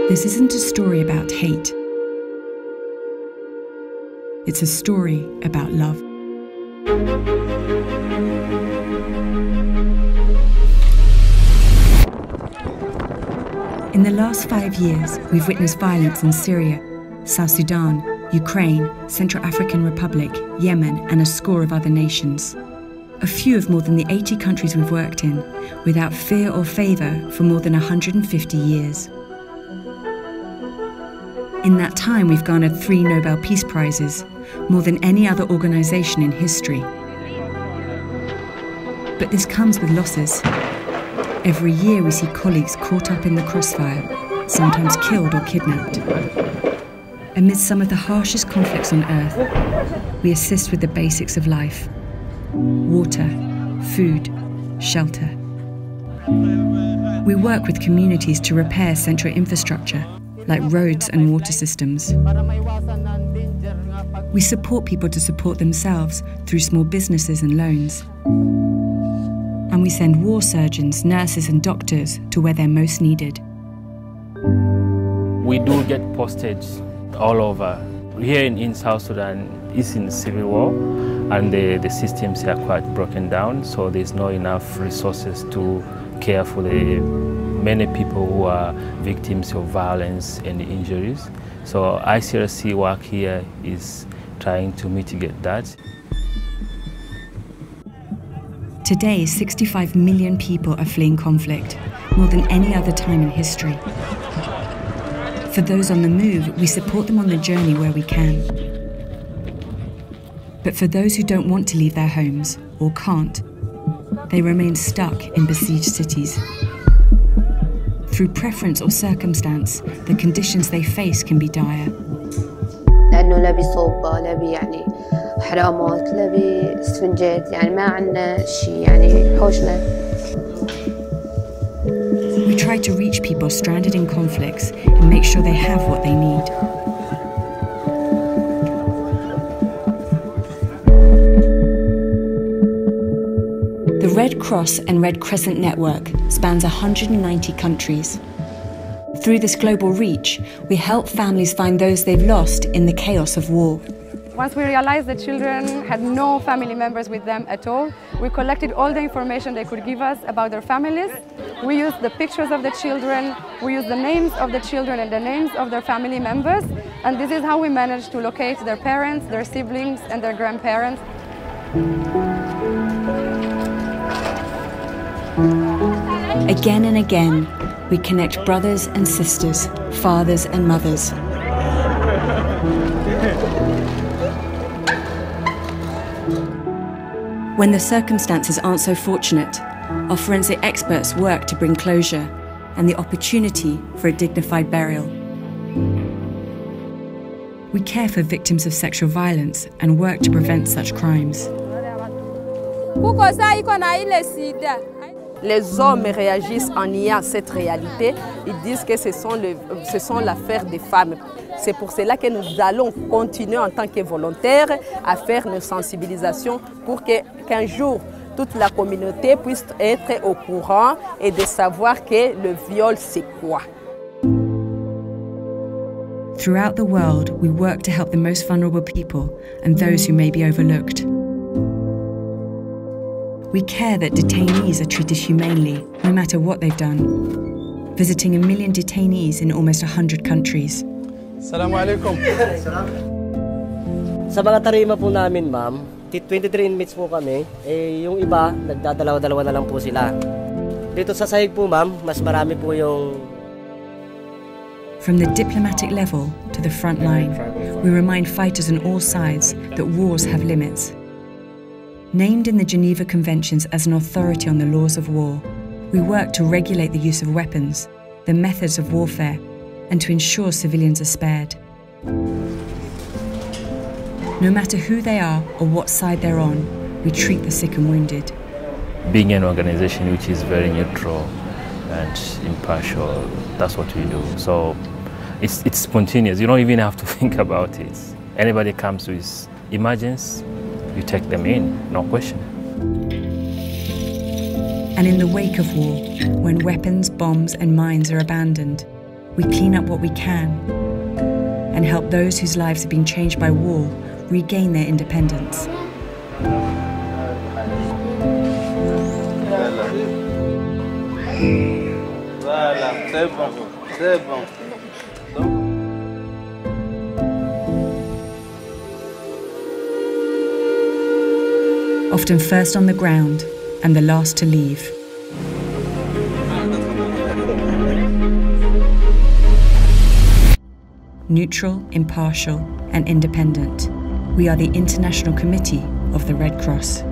This isn't a story about hate. It's a story about love. In the last 5 years, we've witnessed violence in Syria, South Sudan, Ukraine, Central African Republic, Yemen, and a score of other nations. A few of more than the 80 countries we've worked in, without fear or favour for more than 150 years. In that time, we've garnered 3 Nobel Peace Prizes, more than any other organisation in history. But this comes with losses. Every year we see colleagues caught up in the crossfire, sometimes killed or kidnapped. Amidst some of the harshest conflicts on earth, we assist with the basics of life: water, food, shelter. We work with communities to repair central infrastructure, like roads and water systems. We support people to support themselves through small businesses and loans. And we send war surgeons, nurses and doctors to where they're most needed. We do get postage all over. Here in South Sudan, it's in civil war, and the systems are quite broken down, so there's not enough resources to care for the many people who are victims of violence and injuries. So ICRC work here is trying to mitigate that. Today, 65 million people are fleeing conflict, more than any other time in history. For those on the move, we support them on the journey where we can. But for those who don't want to leave their homes, or can't, they remain stuck in besieged cities. Through preference or circumstance, the conditions they face can be dire. لأنه لا بصوبة لا يعني حرامات لا بسفنجات يعني ما عندنا شيء يعني حوشنا. We try to reach people stranded in conflicts and make sure they have what they need. The Red Cross and Red Crescent network spans 190 countries. Through this global reach, we help families find those they've lost in the chaos of war. Once we realized the children had no family members with them at all, we collected all the information they could give us about their families. We used the pictures of the children, we used the names of the children and the names of their family members, and this is how we managed to locate their parents, their siblings, and their grandparents. Again and again, we connect brothers and sisters, fathers and mothers. When the circumstances aren't so fortunate, our forensic experts work to bring closure and the opportunity for a dignified burial. We care for victims of sexual violence and work to prevent such crimes. Les hommes réagissent en niant cette réalité. Ils disent que ce sont l'affaire des femmes. C'est pour cela que nous allons continuer en tant que volontaires à faire nos sensibilisations pour qu'un jour, toute la communauté puisse être au courant et de savoir que le viol, c'est quoi. Throughout the world, we work to help the most vulnerable people and those who may be overlooked. We care that detainees are treated humanely, no matter what they've done, visiting 1 million detainees in almost 100 countries. Assalamu alaikum. Sa mga tarima po namin, ma'am, 23 inmates po kami, yung iba, nagdadalawa-dalawa na lang po sila. Dito sa sahig po, ma'am, mas marami po yung... From the diplomatic level to the front line, we remind fighters on all sides that wars have limits. Named in the Geneva Conventions as an authority on the laws of war, we work to regulate the use of weapons, the methods of warfare, and to ensure civilians are spared. No matter who they are or what side they're on, we treat the sick and wounded. Being an organization which is very neutral and impartial, that's what we do. So it's spontaneous. You don't even have to think about it. Anybody comes with emergency, you take them in, no question. And in the wake of war, when weapons, bombs and mines are abandoned, We clean up what we can and help those whose lives have been changed by war regain their independence. Often first on the ground and the last to leave. Neutral, impartial, and independent, we are the International Committee of the Red Cross.